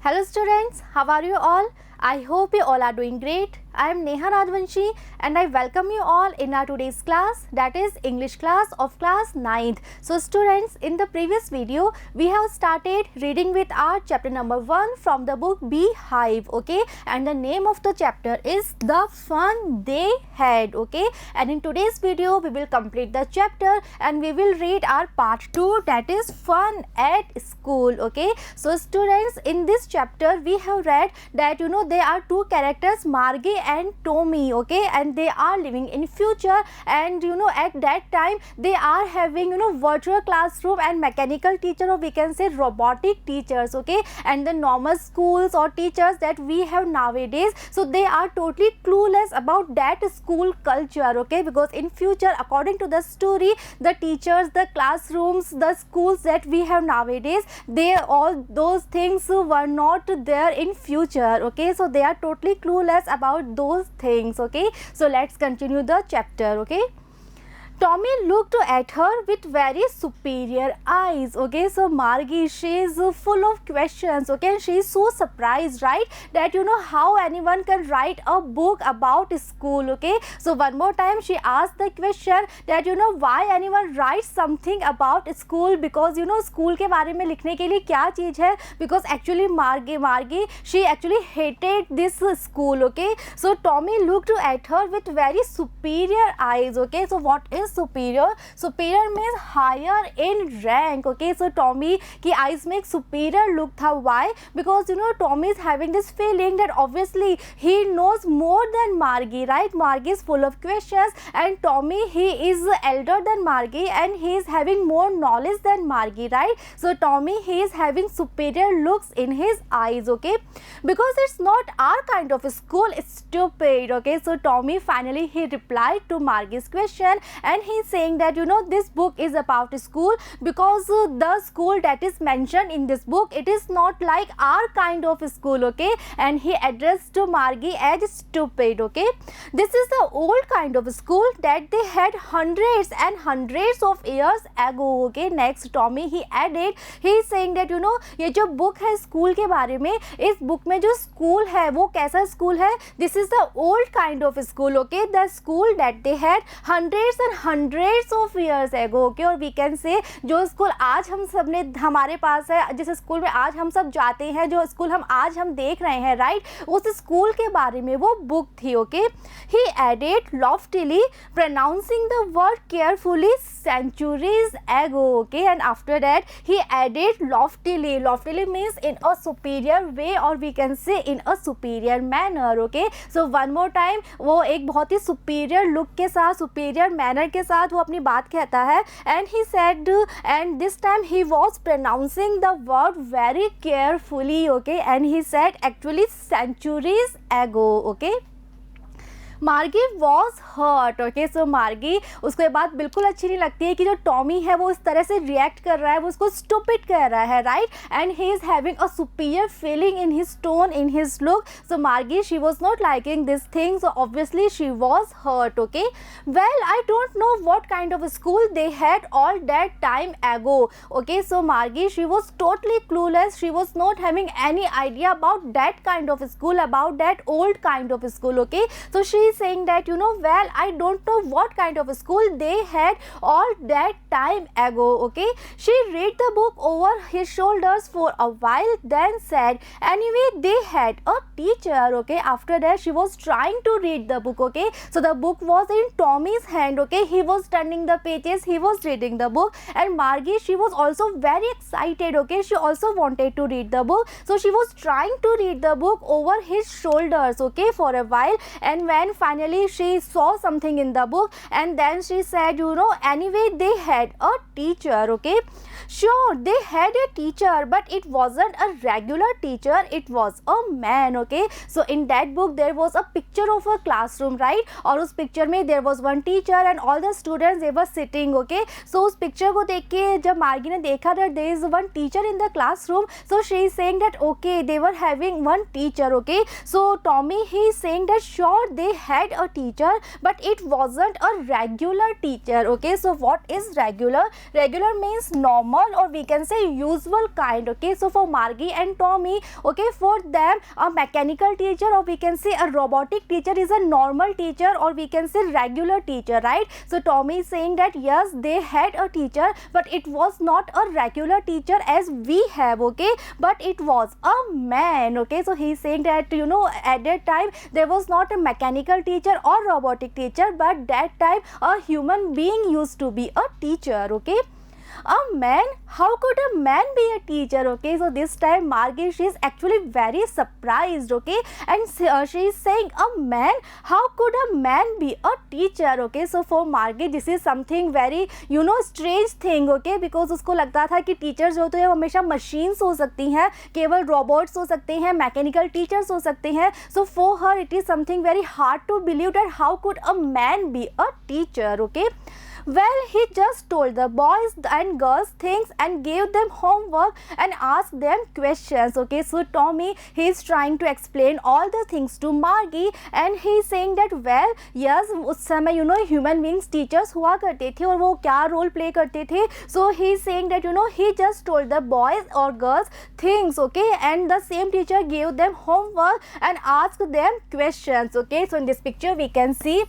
Hello students, how are you all? I hope you all are doing great. I am Neha Rajvanshi and I welcome you all in our today's class, that is English class of class 9th. So students, in the previous video we have started reading with our chapter number 1 from the book Beehive, okay, and the name of the chapter is The Fun They Had, okay, and in today's video we will complete the chapter and we will read our part 2, that is Fun at School, okay. So students, in this chapter we have read that there are two characters, Margie and Tommy, okay, and they are living in future, and at that time they are having virtual classroom and mechanical teacher, or we can say robotic teachers, okay, and the normal schools or teachers that we have nowadays, so they are totally clueless about that school culture, okay, because in future, according to the story, the teachers, the classrooms, the schools that we have nowadays, they all those things were not there in future, okay, so they are totally clueless about those things, okay. So let's continue the chapter, okay. Tommy looked at her with very superior eyes, okay. So Margie, she is full of questions, okay, and she is so surprised, right, that how anyone can write a book about school, okay. So one more time she asked the question that why anyone writes something about school, because school के बारे में लिखने के लिए क्या चीज़ है, because actually Margie she actually hated this school, okay. So Tommy looked at her with very superior eyes, okay. So what is superior means higher in rank, okay. So Tommy की eyes में एक superior look था. Why? Because Tommy is having this feeling that obviously he knows more than Margie, right? Margie is full of questions and Tommy, he is elder than Margie and he is having more knowledge than Margie, right? So Tommy, he is having superior looks in his eyes, okay, because it's not our kind of a school, it's stupid, okay. So Tommy finally he replied to Margie's question and he is saying that this book is about school, because the school that is mentioned in this book, it is not like our kind of school, okay, and he addressed to Margie as stupid, okay. This is the old kind of school that they had hundreds and hundreds of years ago, okay. Next Tommy he added, he is saying that ये जो book है school के बारे में, इस book में जो school है वो कैसा school है, this is the old kind of school, okay, the school that they had hundreds and hundreds of years ago, okay, और we can say जो स्कूल आज हम सब ने हमारे पास है, जिस स्कूल में आज हम सब जाते हैं, जो स्कूल हम आज हम देख रहे हैं, राइट, उस स्कूल के बारे में वो बुक थी, okay. He added loftily, pronouncing the word carefully, centuries ago, okay, and after that he added loftily. Loftily means in a superior way, or we can say in a superior manner, okay. So one more time, वो एक बहुत ही superior look के साथ, superior manner के साथ वो अपनी बात कहता है, and he said, and this time he was pronouncing the word very carefully, okay, and he said actually centuries ago, okay. मार्गी वॉज हर्ट, ओके. सो मार्गी, उसको ये बात बिल्कुल अच्छी नहीं लगती है कि जो टॉमी है वो इस तरह से रिएक्ट कर रहा है, वो उसको स्टूपिड कह रहा है, right, and he is having a superior feeling in his tone, in his look. So मार्गी, she was not liking this thing, so obviously she was hurt, okay. Well, I don't know what kind of school they had all that time ago, okay. So मार्गी, she was totally clueless, she was not having any idea about that kind of school, about that old kind of school, okay. So she saying that well, I don't know what kind of a school they had all that time ago, okay. She read the book over his shoulders for a while, then said, anyway, they had a teacher, okay. After that she was trying to read the book, okay. So the book was in Tommy's hand, okay. He was turning the pages, he was reading the book, and Margie, she was also very excited, okay. She also wanted to read the book, so she was trying to read the book over his shoulders, okay, for a while, and when finally she saw something in the book, and then she said, anyway, they had a teacher, okay. Sure, they had a teacher, but it wasn't a regular teacher, it was a man, okay. So in that book there was a picture of a classroom, right, और उस picture में there was one teacher and all the students they were sitting, okay. So उस picture को देख के जब मार्गी ने देखा that there is one teacher in the classroom, so she is saying that okay, they were having one teacher, okay. So Tommy, he is saying that sure they had a teacher, but it wasn't a regular teacher. Okay, so what is regular? Regular means normal, or we can say usual kind. Okay, so for Margie and Tommy, okay, for them a mechanical teacher, or we can say a robotic teacher, is a normal teacher, or we can say regular teacher, right? So Tommy is saying that yes, they had a teacher, but it was not a regular teacher as we have, okay, but it was a man. Okay, so he's saying that, you know, at that time there was not a mechanical teacher or robotic teacher, but that time a human being used to be a teacher. Okay, a man, how could a man be a teacher? Okay, so this time Margie, she is actually very surprised. Okay, and she is saying, a man, how could a man be a teacher? Okay, so for Margie this is something very, you know, strange thing. Okay, because उसको लगता था कि teachers जो होते हैं हमेशा machines हो सकती हैं, केवल रोबोट्स हो सकते हैं, मैकेनिकल टीचर्स हो सकते हैं. So for her it is something very hard to believe that how could a man be a teacher. Okay, well, he just told the boys and girls things and gave them homework and asked them questions. Okay, so Tommy, he is trying to explain all the things to Margie, and he is saying that well, yes, उस समय, you know, human beings teachers हुआ करते थे और वो क्या role play करते थे. So he is saying that, you know, he just told the boys or girls things. Okay, and the same teacher gave them homework and asked them questions. Okay, so in this picture we can see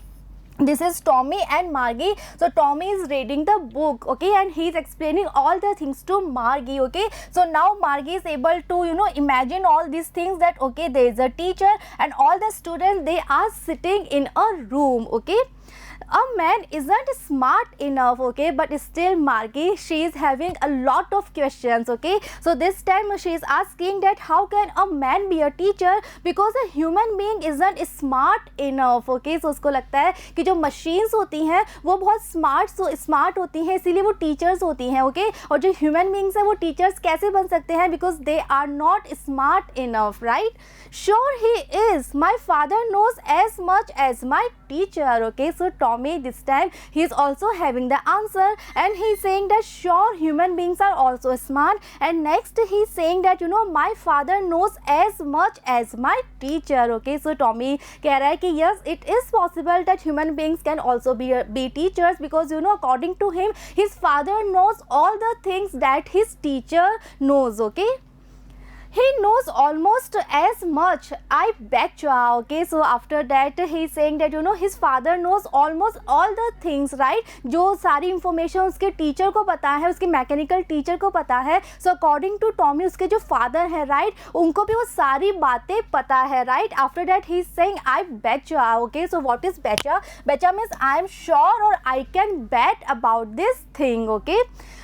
this is Tommy and Margie. So Tommy is reading the book, okay, and he is explaining all the things to Margie. Okay, so now Margie is able to, you know, imagine all these things, that okay, there is a teacher and all the students, they are sitting in a room. Okay, a man isn't smart enough, okay, but still Margie, she is having a lot of questions. Okay, so this time she is asking that how can a man be a teacher, because a human being isn't smart enough. Okay, so उसको लगता है कि जो machines होती हैं वो बहुत smart होती हैं, इसीलिए वो teachers होती हैं. Okay, और जो human beings हैं वो teachers कैसे बन सकते हैं, because they are not smart enough, right? Sure he is. My father knows as much as my teacher. Okay, so Tommy, this time he is also having the answer, and he is saying that sure, human beings are also smart. And next he is saying that, you know, my father knows as much as my teacher. Okay, so Tommy कह रहा है कि yes, it is possible that human beings can also be teachers, because, you know, according to him, his father knows all the things that his teacher knows. Okay, he knows almost as much, I betcha. Okay, so after that he is saying that, you know, his father knows almost all the things, right? जो सारी information उसके teacher को पता है, उसके mechanical teacher को पता है. So according to Tommy, उसके जो father है, right, उनको भी वो सारी बातें पता है, right? After that he is saying I betcha. Okay, so what is betcha? Betcha means I am sure, or I can bet about this thing. Okay,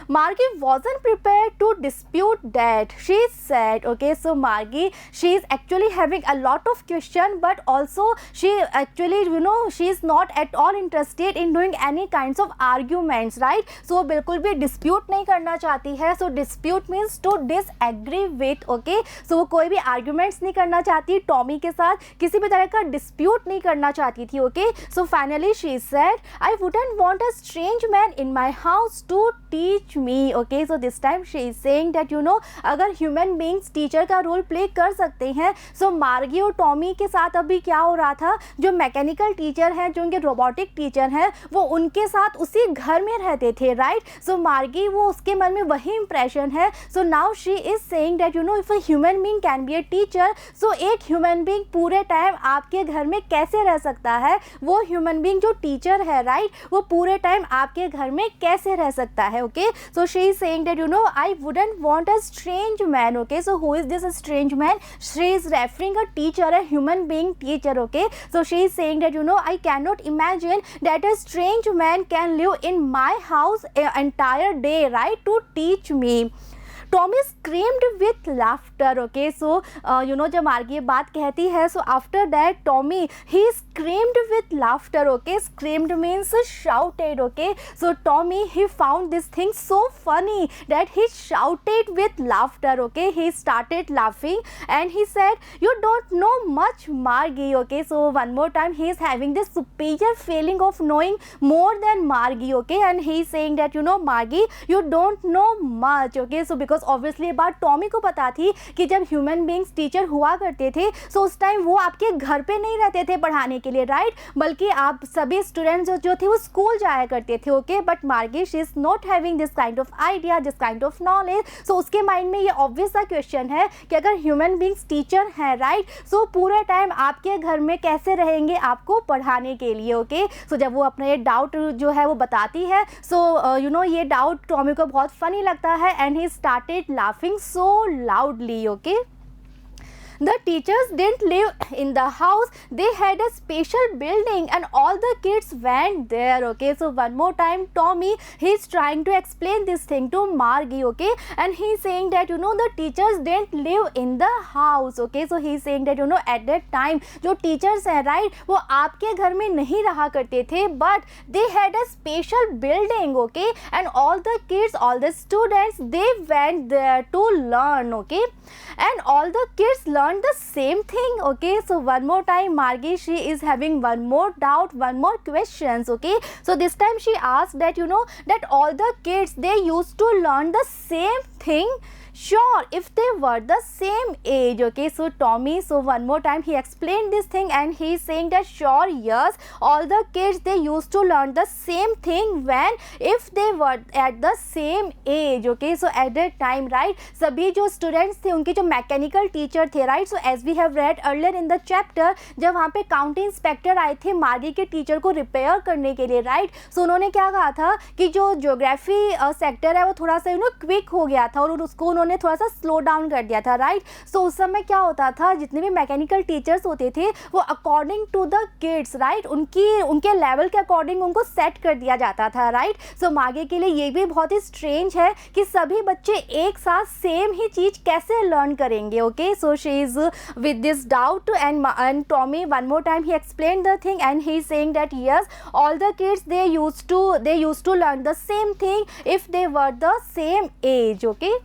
Margie wasn't prepared to dispute that. She said, okay, so Margie, she is actually having a lot of questions, but also she actually, you know, she is not at all interested in doing any kinds of arguments, right? So बिल्कुल भी dispute नहीं करना चाहती है. So dispute means to disagree with. Okay, so वो कोई भी arguments नहीं करना चाहती Tommy के साथ, किसी भी तरह का dispute नहीं करना चाहती थी. Okay, so finally she said, I wouldn't want a strange man in my house to teach me. Okay, so this time she is saying that, you know, अगर human beings teacher का role play कर सकते हैं, so Margie और Tommy के साथ अभी क्या हो रहा था, जो मैकेनिकल टीचर हैं, जो उनके रोबोटिक टीचर हैं, वो उनके साथ उसी घर में रहते थे, राइट? सो Margie, वो उसके मन में वही इंप्रेशन है. So now she is saying that, you know, if a human being can be a teacher, so एक ह्यूमन बीइंग पूरे टाइम आपके घर में कैसे रह सकता है? वो ह्यूमन बीइंग जो टीचर है, राइट, वो पूरे टाइम आपके घर में कैसे रह सकता है? Okay, so she is saying that, you no, I wouldn't want a strange man. Okay, so who is this strange man? She is referring a teacher, a human being teacher. Okay, so she is saying that, you know, I cannot imagine that a strange man can live in my house an entire day, right, to teach me. Tommy screamed with laughter. Okay, so you know, जब Margie ये बात कहती है, so after that Tommy, he screamed with laughter. Okay, screamed means shouted. Okay, so Tommy, he found this thing so funny that he shouted with laughter. Okay, he started laughing and he said, you don't know much, Margie. Okay, so one more time he is having this superior feeling of knowing more than Margie. Okay, and he is saying that, you know, Margie, you don't know much. Okay, so because because obviously बात Tommy को पता थी कि जब human beings teacher हुआ करते थे सो उस टाइम वो आपके घर पे नहीं रहते थे पढ़ाने के लिए, राइट, बल्कि आप सभी स्टूडेंट्स जो थे वो स्कूल जाया करते थे, okay. But Margie she is not having this kind of idea, this kind of knowledge. So उसके माइंड में ये ऑब्वियस सा क्वेश्चन है कि अगर ह्यूमन बींग्स टीचर हैं, राइट, सो पूरा टाइम आपके घर में कैसे रहेंगे आपको पढ़ाने के लिए, ओके। सो जब वो अपना ये डाउट जो है वो बताती है, सो यू नो ये डाउट टॉमी को बहुत फनी लगता है and he started laughing so loudly, okay. The teachers didn't live in the house, they had a special building and all the kids went there, okay. So one more time Tommy, he's trying to explain this thing to Margie, okay, and he's saying that you know the teachers didn't live in the house, okay. So he's saying that you know at that time जो teachers हैं, right, वो आपके घर में नहीं रहा करते थे, but they had a special building, okay, and all the kids, all the students, they went there to learn, okay, and all the kids learned the same thing, okay. So one more time Margie, she is having one more doubt, one more questions, okay. So this time she asked that you know that all the kids, they used to learn the same thing, sure, if they were the same age, okay. So Tommy, so one more time he explained this thing and he is saying that sure, yes, all the kids, they used to learn the same thing when if they were at the same age, okay. So at that time, right, सभी जो students थे उनके जो mechanical teacher थे, right, so as we have read earlier in the chapter, जब वहाँ पे county inspector आए थे मार्गी के टीचर को रिपेयर करने के लिए, राइट, सो उन्होंने क्या कहा था कि जो ज्योग्राफी सेक्टर है वो थोड़ा सा यू नो क्विक हो गया था और उसको उन्होंने थोड़ा सा स्लो डाउन कर दिया था, राइट। सो उस समय क्या होता था, जितने भी मैकेनिकल टीचर्स होते थे वो according to the kids, right, उनके लेवल के अकॉर्डिंग उनको सेट कर दिया जाता था, राइट। सो आगे के लिए ये भी बहुत ही स्ट्रेंज है कि सभी बच्चे एक साथ सेम ही चीज कैसे लर्न करेंगे, okay. So she is with this doubt and Tommy one more time he explain the thing and he is saying that yes, all the kids they used to learn the same thing if they were the same age, okay.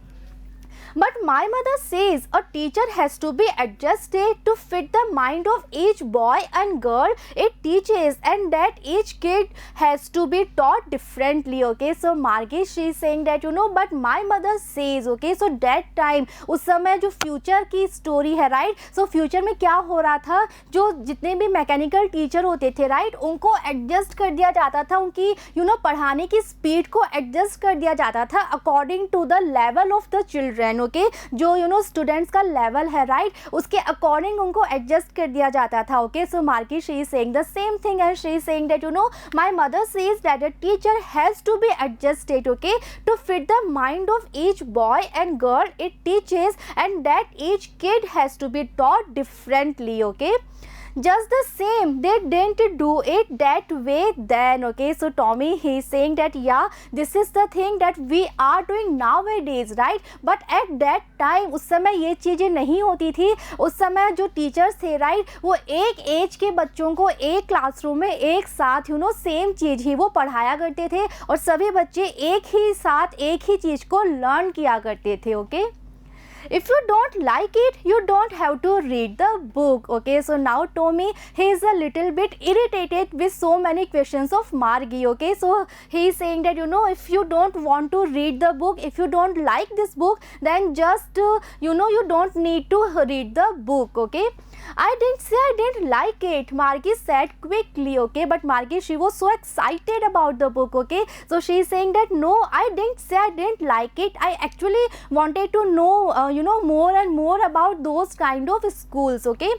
But my mother says a teacher has to be adjusted to fit the mind of each boy and girl it teaches, and that each kid has to be taught differently, okay. So Margie, she is saying that you know but my mother says, okay, so that time उस समय जो future की story है, right, so future में क्या हो रहा था, जो जितने भी मैकेनिकल टीचर होते थे, राइट, उनको एडजस्ट कर दिया जाता था, उनकी यू नो पढ़ाने की स्पीड को एडजस्ट कर दिया जाता था according to the level of the children, okay, जो यू नो स्टूडेंट्स का लेवल है, राइट, उसके अकॉर्डिंग उनको एडजस्ट कर दिया जाता था, ओके. सो मार्गी, she is saying the same thing and she is saying that you know my mother says that a teacher has to be adjusted, okay, to fit the mind of each boy and girl it teaches, and that each kid has to be taught differently, okay. Just the same, they didn't do it that way then, okay. So Tommy, he is saying that yeah, this is the thing that we are doing nowadays, right, but at that time उस समय ये चीज़ें नहीं होती थी. उस समय जो टीचर्स थे, राइट, वो एक एज के बच्चों को एक क्लासरूम में एक साथ यू नो सेम चीज़ ही वो पढ़ाया करते थे और सभी बच्चे एक ही साथ एक ही चीज़ को लर्न किया करते थे, okay. If you don't like it, you don't have to read the book, okay. So now Tommy, he is a little bit irritated with so many questions of Margie, okay. So he is saying that you know if you don't want to read the book, if you don't like this book, then just you know you don't need to read the book, okay. I didn't say I didn't like it, Margie said quickly, okay. But Margie, she was so excited about the book, okay. So she is saying that no, I didn't say I didn't like it. I actually wanted to know you know more and more about those kind of schools, okay.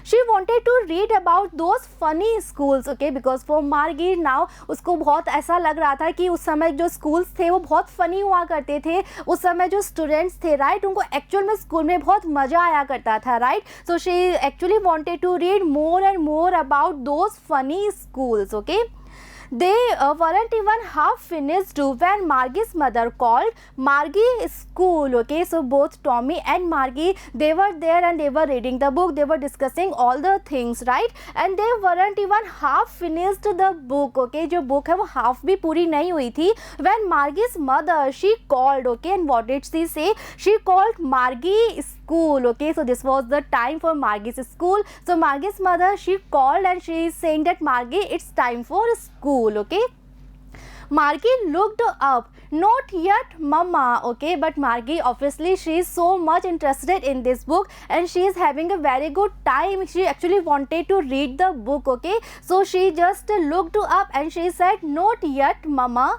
She wanted to read about those funny schools, okay, because for Margie now उसको बहुत ऐसा लग रहा था कि उस समय जो schools थे वो बहुत funny हुआ करते थे. उस समय जो students थे, right, उनको actual में school में बहुत मज़ा आया करता था, right. So she actually wanted to read more and more about those funny schools, okay. They weren't even half finished when Margie's mother called. Margie school, okay. So both Tommy and Margie, they were there and they were reading the book, they were discussing all the things, right, and they weren't even half finished the book, okay. जो book है वो half भी पूरी नहीं हुई थी when Margie's mother, she called, okay. And what did she say? She called Margie school, okay. So this was the time for Margie's school. So Margie's mother, she called and she is saying that Margie, it's time for school, okay. Margie looked up. Not yet, Mama. Okay, but Margie obviously she is so much interested in this book and she is having a very good time. She actually wanted to read the book. Okay, so she just looked up and she said, "Not yet, Mama."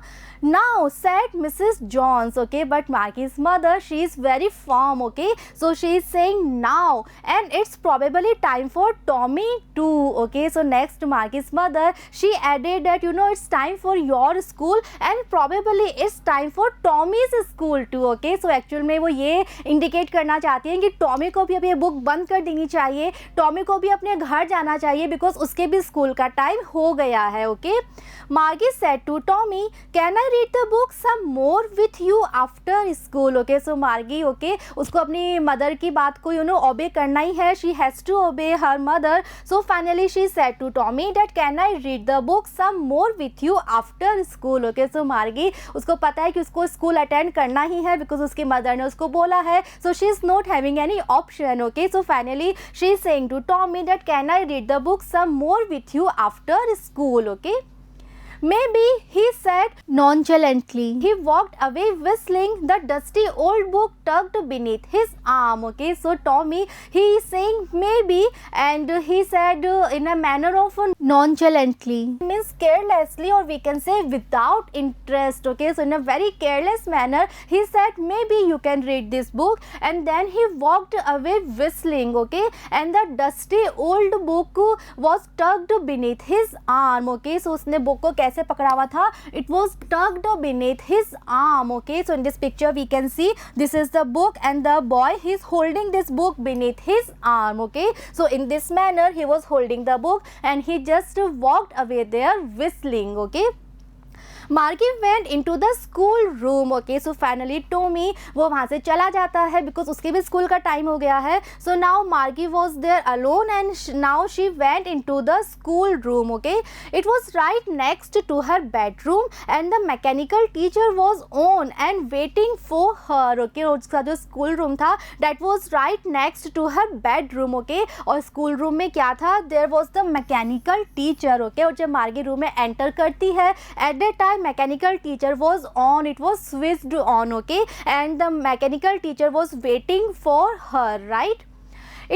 Now, said Mrs. Jones. Okay, but Margie's mother, she is very firm. Okay, so she is saying now, and it's probably time for Tommy too. Okay, so next Margie's mother, she added that it's time for your school and probably it's time for Tommy's school too. Okay, so actual में वो ये indicate करना चाहती हैं कि Tommy को भी अब ये बुक बंद कर देनी चाहिए, टॉमी को भी अपने घर जाना चाहिए बिकॉज उसके भी स्कूल का टाइम हो गया है. Okay, Margie said to Tommy, "Can I read the book some more with you after school?" Okay, so Margie, okay, उसको अपनी मदर की बात को obey करना ही है. She has to obey her mother. So finally she said to Tommy that can I read the book some more with you after school? Okay, so Margie, उसको पता है कि उसको स्कूल अटेंड करना ही है बिकॉज उसकी मदर ने उसको बोला है. So she is not having any option. Okay, so finally she is saying to Tommy that can I read the book some more with you after school? Okay. Maybe, he said nonchalantly. He walked away whistling, the dusty old book tucked beneath his arm. Okay, so Tommy, he is saying maybe and he said in a manner of nonchalantly, means carelessly, or we can say without interest. Okay, so in a very careless manner he said maybe you can read this book, and then he walked away whistling. Okay, and the dusty old book was tucked beneath his arm. Okay, so उसने book को कैसे पकड़ा हुआ था? It was tucked beneath his arm. Okay, so in this picture we can see this is the book and the boy, he is holding this book beneath his arm. Okay, so in this manner he was holding the book and he just walked away there whistling. Okay, Margie went into the school room. Okay, so finally Tommy वो वहाँ से चला जाता है because उसके भी school का time हो गया है. So now Margie was there alone and now she went into the school room. Okay, it was right next to her bedroom and the mechanical teacher was on and waiting for her. Okay, और उसका जो school room था that was right next to her bedroom. Okay, और school room में क्या था? There was the mechanical teacher. Okay, और जब मार्गी रूम में एंटर करती है at that time mechanical teacher was on, it was switched on. Okay, and the mechanical teacher was waiting for her, right?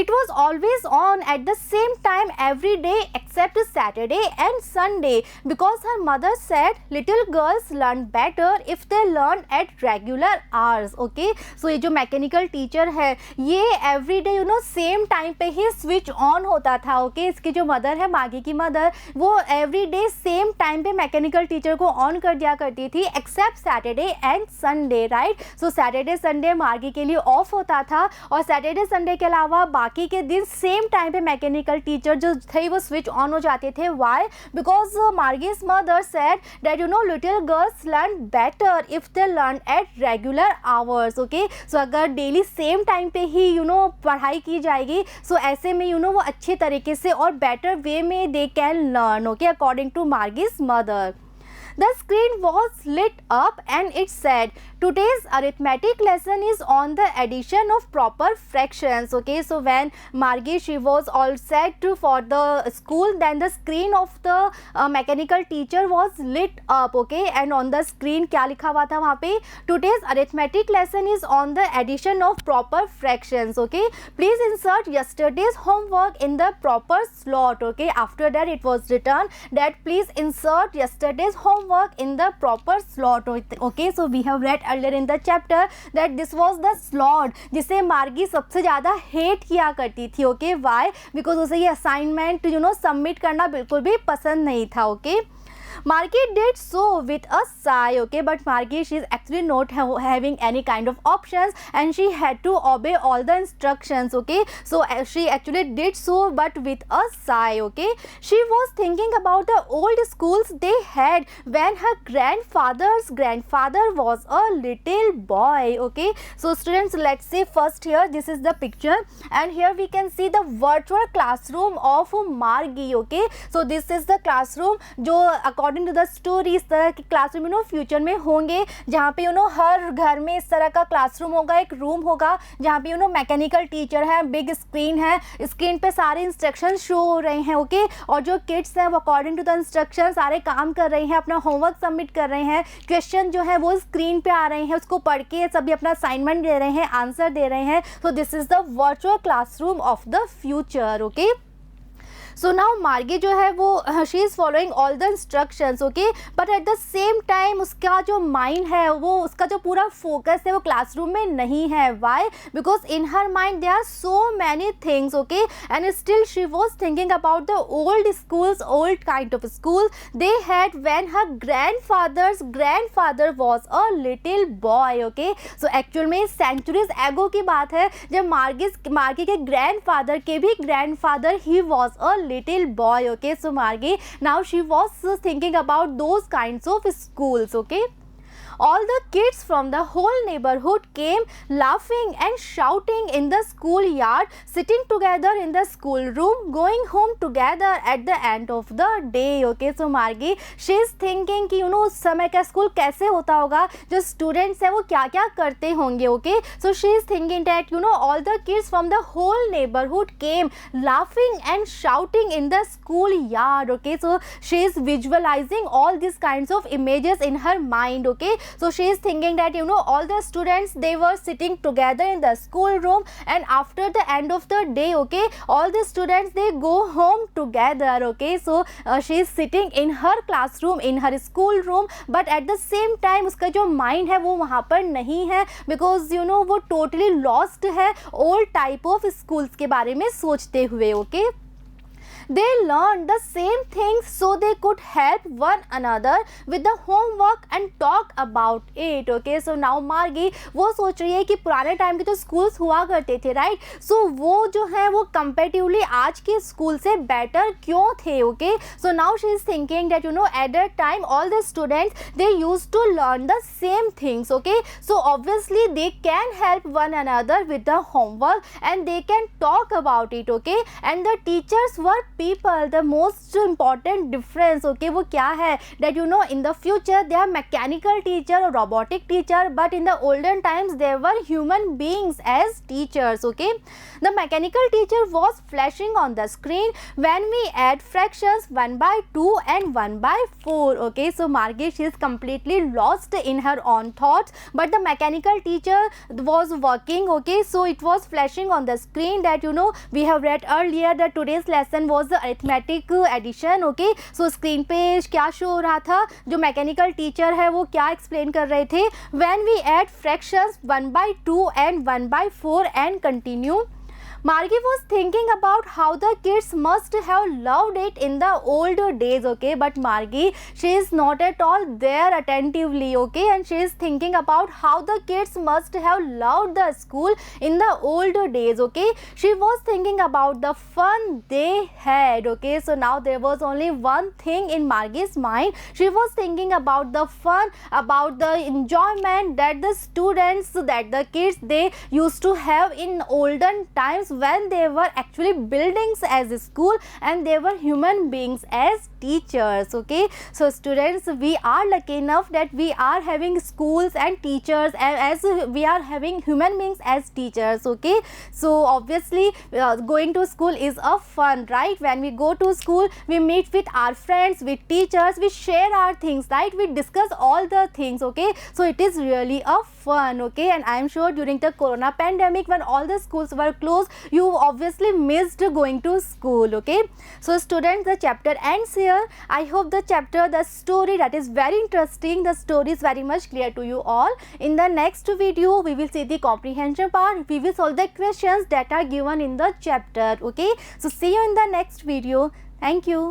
It was always on at the same time every day except Saturday and Sunday because her mother said little girls learn better if they learn at regular hours. Okay, so ये जो mechanical teacher है ये every day same time पे ही switch on होता था. Okay, इसकी जो mother है मागी की mother वो every day same time पे mechanical teacher को on कर दिया करती थी except Saturday and Sunday, right? So Saturday Sunday मागी के लिए off होता था और Saturday Sunday के अलावा बाकी के दिन सेम टाइम पे मैकेनिकल टीचर जो थे वो स्विच ऑन हो जाते थे. Why? Because Margie's mother said that little girls learn better if they learn at regular hours. Okay, so अगर डेली सेम टाइम पे ही पढ़ाई की जाएगी सो ऐसे में वो अच्छे तरीके से और बेटर वे में they can learn. Okay, according to Margie's mother. The screen was lit up and it said, "Today's arithmetic lesson is on the addition of proper fractions." Okay, so when Margie she was all set for the school, then the screen of the mechanical teacher was lit up. Okay, and on the screen क्या लिखा हुआ था वहाँ पे? Today's arithmetic lesson is on the addition of proper fractions. Okay, please insert yesterday's homework in the proper slot. Okay, after that it was written that please insert yesterday's homework in the proper slot. Okay, so we have read earlier in the chapter that this was the slot जिसे मार्गी सबसे ज़्यादा hate किया करती थी. Okay, Y? Because उसे ये assignment submit करना बिल्कुल भी पसंद नहीं था. Okay, Margie did so with a sigh. Okay, but Margie she is actually not having any kind of options and she had to obey all the instructions. Okay, so she actually did so but with a sigh. Okay, she was thinking about the old schools they had when her grandfather's grandfather was a little boy. Okay, so students, let's see first here this is the picture and here we can see the virtual classroom of Margie. Okay, so this is the classroom जो according to the story इस तरह के classroom future में होंगे, जहाँ पे हर घर में इस तरह का क्लासरूम होगा, एक रूम होगा जहाँ पे मैकेनिकल टीचर है, बिग स्क्रीन है, स्क्रीन पे सारे इंस्ट्रक्शन शो हो रहे हैं, ओके। और जो किड्स हैं वो अकॉर्डिंग टू द इंस्ट्रक्शन सारे काम कर रहे हैं, अपना होमवर्क सबमिट कर रहे हैं, क्वेश्चन जो है वो स्क्रीन पे आ रहे हैं, उसको पढ़ के सभी अपना असाइनमेंट दे रहे हैं, आंसर दे रहे हैं। So this is the virtual classroom of the future, okay. So now मार्गी जो है वो she is following all the instructions, okay, but at the same time उसका जो माइंड है वो उसका जो पूरा फोकस है वो क्लासरूम में नहीं है। Why? Because in her mind there are so many things, okay, and still she was thinking about the old schools, old kind of school they had when her grandfather was a little boy, okay. So actual में centuries ago की बात है जब मार्गी के grandfather के भी grandfather he was a little boy, okay. So Margie, now she was thinking about those kinds of schools, okay. All the kids from the whole neighborhood came laughing and shouting in the schoolyard, sitting together in the schoolroom, going home together at the end of the day, okay. So Margie, she is thinking कि उस समय का school कैसे होता होगा, जो students हैं वो क्या क्या करते होंगे, okay. So she is thinking that all the kids from the whole neighborhood came laughing and shouting in the schoolyard, okay. So she is visualizing all these kinds of images in her mind, okay. So she is thinking that all the students, they were sitting together in the school room, and after the end of the day, okay, all the students, they go home together, okay. So she is sitting in her classroom, in her school room, but at the same time उसका जो mind है वो वहाँ पर नहीं है, because वो totally lost है old type of schools के बारे में सोचते हुए, okay. They learned the same things so they could help one another with the homework and talk about it, okay. So now Margie वो सोच रही है कि पुराने टाइम के जो स्कूल्स हुआ करते थे, राइट, सो वो जो है वो कंपेरेटिवली आज के स्कूल से बेटर क्यों थे, okay. So now she is thinking that at that time all the students they use to learn the same things, okay. So obviously they can help one another with the homework and they can talk about it, okay. And the teachers were people, the most important difference, okay, वो क्या है, that in the future they are mechanical teacher or robotic teacher, but in the olden times there were human beings as teachers, okay. The mechanical teacher was flashing on the screen when we add fractions 1/2 and 1/4, okay. So Margie, she is completely lost in her own thoughts, but the mechanical teacher was working, okay. So it was flashing on the screen that we have read earlier that today's lesson was the arithmetic addition, okay. So screen पे क्या show हो रहा था, जो mechanical teacher है वो क्या explain कर रहे थे, when we add fractions 1/2 and 1/4 and continue. Margie was thinking about how the kids must have loved it in the older days, okay, but Margie, she is not at all there attentively, okay, and she is thinking about how the kids must have loved the school in the older days, okay. She was thinking about the fun they had, okay. So now there was only one thing in Margie's mind. She was thinking about the fun, about the enjoyment that the students, that the kids, they used to have in olden times when they were actually buildings as a school and they were human beings as teachers, okay. So students, we are lucky enough that we are having schools and teachers as we are having human beings as teachers, okay. So obviously going to school is a fun, right. When we go to school, we meet with our friends, with teachers, we share our things, right, we discuss all the things, okay. So it is really a fun, okay. And I am sure during the corona pandemic, when all the schools were closed, you obviously missed going to school, okay. So students, the chapter ends here. I hope the chapter, the story, that is very interesting, the story is very much clear to you all. In the next video, we will see the comprehension part, we will solve the questions that are given in the chapter, okay. So see you in the next video. Thank you.